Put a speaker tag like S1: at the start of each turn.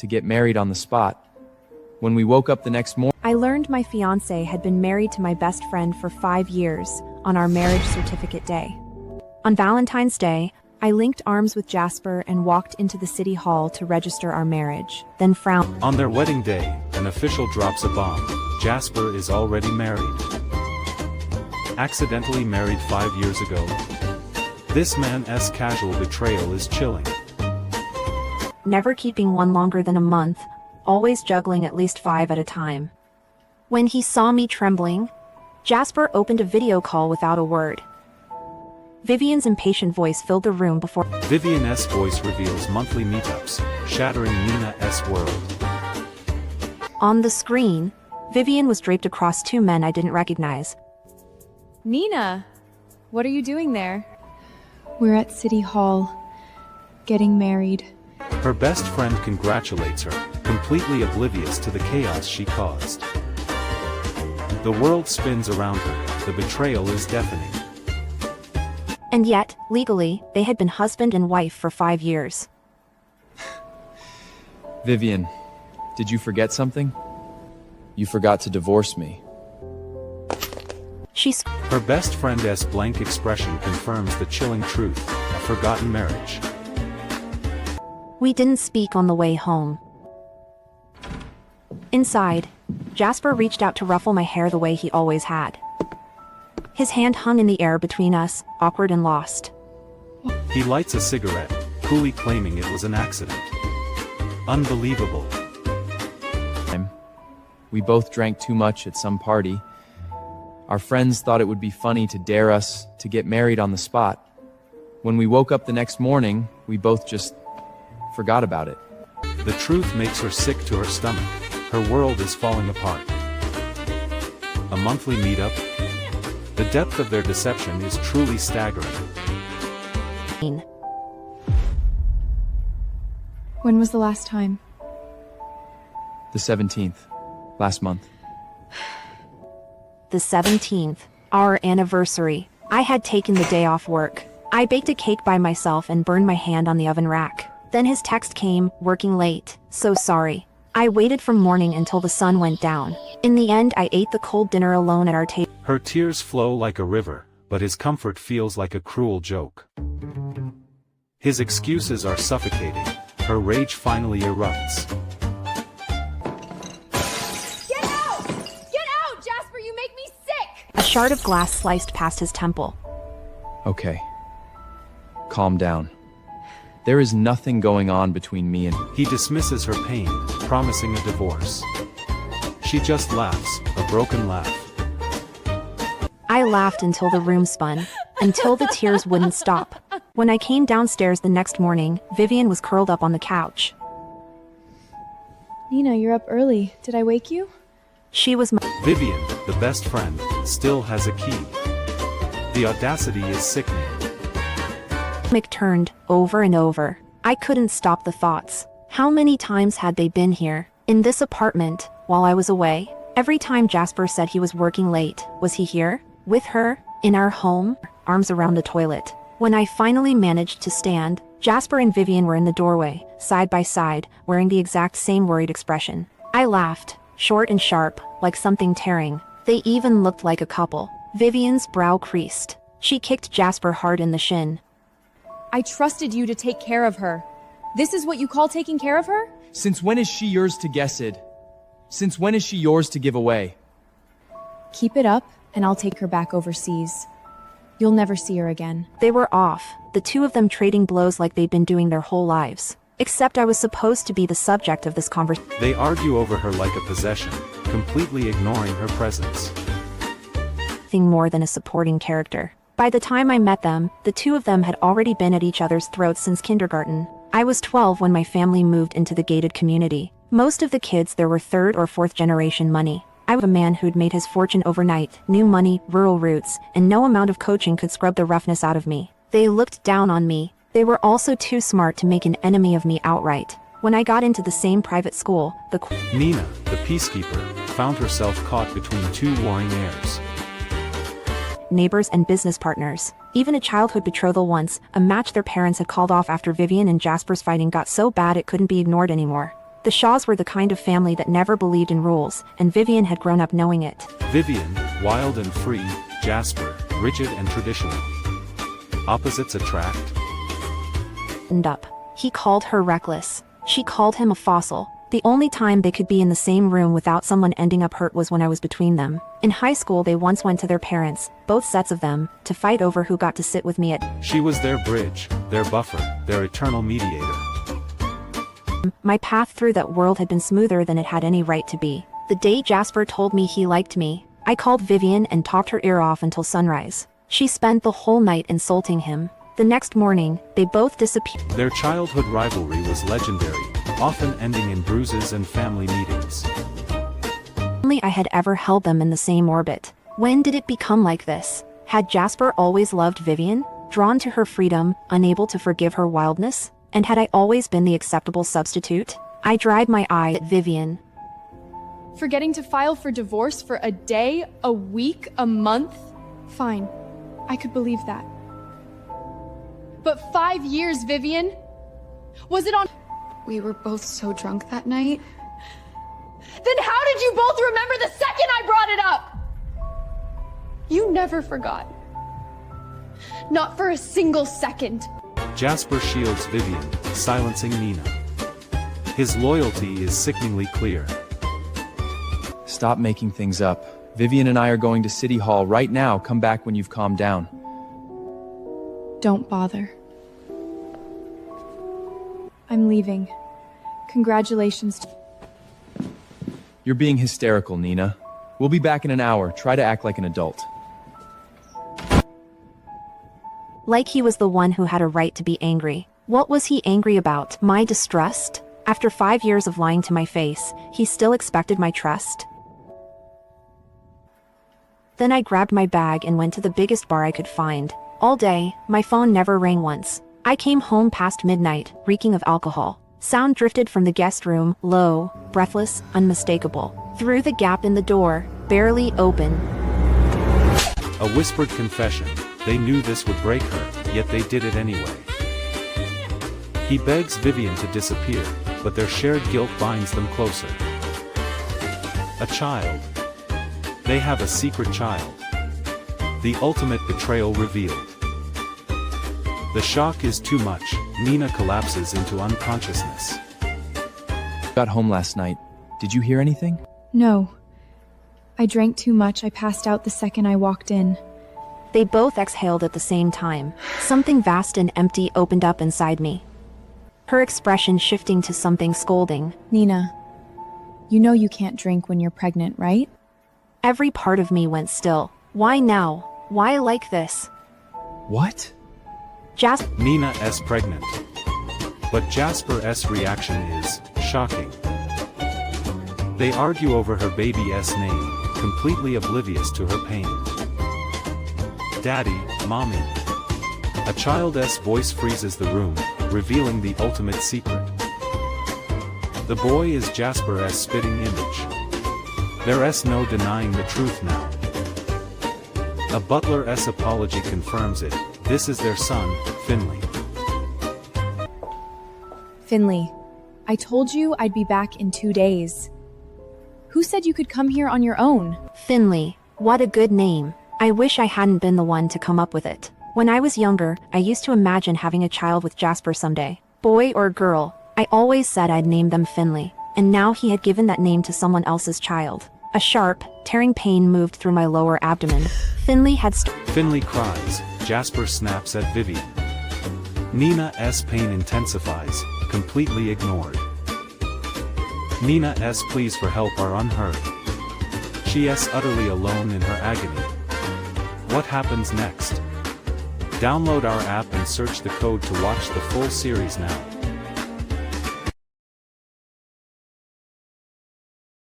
S1: to get married on the spot. When we woke up the next morning,
S2: I learned my fiancé had been married to my best friend for 5 years on our marriage certificate day. On Valentine's Day, I linked arms with Jasper and walked into the city hall to register our marriage, then frowned.
S3: On their wedding day, an official drops a bomb. Jasper is already married. Accidentally married 5 years ago. This man's casual betrayal is chilling.
S2: Never keeping one longer than a month, always juggling at least 5 at a time. When he saw me trembling, Jasper opened a video call without a word. Vivian's impatient voice filled the room before
S3: Vivian's voice reveals monthly meetups, shattering Nina's world.
S2: On the screen, Vivian was draped across 2 men I didn't recognize.
S4: Nina, what are you doing there?
S5: We're at City Hall, getting married.
S3: Her best friend congratulates her, completely oblivious to the chaos she caused. The world spins around her, the betrayal is deafening.
S2: And yet, legally, they had been husband and wife for 5 years.
S1: Vivian, did you forget something? You forgot to divorce me.
S3: Her best friend's blank expression confirms the chilling truth, a forgotten marriage.
S2: We didn't speak on the way home. Inside, Jasper reached out to ruffle my hair the way he always had. His hand hung in the air between us, awkward and lost.
S3: He lights a cigarette, coolly claiming it was an accident. Unbelievable.
S1: We both drank too much at some party. Our friends thought it would be funny to dare us to get married on the spot. When we woke up the next morning, we both just forgot about it.
S3: The truth makes her sick to her stomach. Her world is falling apart. A monthly meetup? The depth of their deception is truly staggering.
S5: When was the last time?
S1: The 17th, last month.
S2: The 17th, our anniversary. I had taken the day off work. I baked a cake by myself and burned my hand on the oven rack. Then his text came, working late, so sorry. I waited from morning until the sun went down. In the end, I ate the cold dinner alone at our table.
S3: Her tears flow like a river, but his comfort feels like a cruel joke. His excuses are suffocating. Her rage finally erupts.
S4: Get out! Get out, Jasper, you make me sick!
S2: A shard of glass sliced past his temple.
S1: Okay. Calm down. There is nothing going on between me and...
S3: He dismisses her pain, promising a divorce. She just laughs, a broken laugh.
S2: I laughed until the room spun, until the tears wouldn't stop. When I came downstairs the next morning, Vivian was curled up on the couch.
S5: Nina, you're up early. Did I wake you?
S2: She was
S3: Vivian, the best friend, still has a key. The audacity is sickening.
S2: turned over and over. I couldn't stop the thoughts. How many times had they been here, in this apartment, while I was away? Every time Jasper said he was working late, was he here, with her, in our home, arms around the toilet? When I finally managed to stand, Jasper and Vivian were in the doorway, side by side, wearing the exact same worried expression. I laughed, short and sharp, like something tearing. They even looked like a couple. Vivian's brow creased. She kicked Jasper hard in the shin.
S4: I trusted you to take care of her. This is what you call taking care of her?
S1: Since when is she yours to guess it? Since when is she yours to give away?
S5: Keep it up, and I'll take her back overseas. You'll never see her again.
S2: They were off, the two of them trading blows like they'd been doing their whole lives. Except I was supposed to be the subject of this conversation.
S3: They argue over her like a possession, completely ignoring her presence.
S2: More than a supporting character. By the time I met them, the two of them had already been at each other's throats since kindergarten. I was 12 when my family moved into the gated community. Most of the kids there were third or fourth generation money. I was a man who'd made his fortune overnight, new money, rural roots, and no amount of coaching could scrub the roughness out of me. They looked down on me. They were also too smart to make an enemy of me outright. When I got into the same private school,
S3: Nina, the peacekeeper, found herself caught between two warring heirs.
S2: Neighbors and business partners. Even a childhood betrothal once, a match their parents had called off after Vivian and Jasper's fighting got so bad it couldn't be ignored anymore. The Shaws were the kind of family that never believed in rules, and Vivian had grown up knowing it.
S3: Vivian, wild and free, Jasper, rigid and traditional. Opposites attract.
S2: He called her reckless. She called him a fossil. The only time they could be in the same room without someone ending up hurt was when I was between them. In high school they once went to their parents, both sets of them, to fight over who got to sit with me at.
S3: She was their bridge, their buffer, their eternal mediator.
S2: My path through that world had been smoother than it had any right to be. The day Jasper told me he liked me, I called Vivian and talked her ear off until sunrise. She spent the whole night insulting him. The next morning, they both disappeared.
S3: Their childhood rivalry was legendary, often ending in bruises and family meetings.
S2: Only I had ever held them in the same orbit. When did it become like this? Had Jasper always loved Vivian, drawn to her freedom, unable to forgive her wildness? And had I always been the acceptable substitute? I dried my eye at Vivian.
S4: Forgetting to file for divorce for a day, a week, a month? Fine. I could believe that. But 5 years, Vivian? Was it on—
S6: We were both so drunk that night.
S4: Then how did you both remember the second I brought it up? You never forgot. Not for a single second.
S3: Jasper shields Vivian, silencing Nina. His loyalty is sickeningly clear.
S1: Stop making things up. Vivian and I are going to City Hall right now. Come back when you've calmed down.
S5: Don't bother. I'm leaving. Congratulations.
S1: You're being hysterical, Nina. We'll be back in an hour. Try to act like an adult.
S2: Like he was the one who had a right to be angry. What was he angry about? My distrust? After 5 years of lying to my face, he still expected my trust? Then I grabbed my bag and went to the biggest bar I could find. All day, my phone never rang once. I came home past midnight, reeking of alcohol. Sound drifted from the guest room, low, breathless, unmistakable. Through the gap in the door, barely open.
S3: A whispered confession. They knew this would break her, yet they did it anyway. He begs Vivian to disappear, but their shared guilt binds them closer. A child. They have a secret child. The ultimate betrayal revealed. The shock is too much. Nina collapses into unconsciousness.
S1: Got home last night. Did you hear anything?
S5: No. I drank too much. I passed out the second I walked in.
S2: They both exhaled at the same time. Something vast and empty opened up inside me. Her expression shifting to something scolding.
S5: Nina, you know you can't drink when you're pregnant, right?
S2: Every part of me went still. Why now? Why like this?
S1: What?
S3: Nina S. pregnant. But Jasper S. reaction is shocking. They argue over her baby S. name, completely oblivious to her pain. Daddy, Mommy. A child S. voice freezes the room, revealing the ultimate secret. The boy is Jasper S. spitting image. There is no denying the truth now. A butler S. apology confirms it. This is their son, Finley.
S5: Finley, I told you I'd be back in 2 days. Who said you could come here on your own?
S2: Finley, what a good name. I wish I hadn't been the one to come up with it. When I was younger, I used to imagine having a child with Jasper someday. Boy or girl, I always said I'd name them Finley. And now he had given that name to someone else's child. A sharp, tearing pain moved through my lower abdomen. Finley
S3: cries. Jasper snaps at Vivian. Nina S. pain intensifies, completely ignored. Nina S. pleas for help are unheard. She is utterly alone in her agony. What happens next? Download our app and search the code to watch the full series now.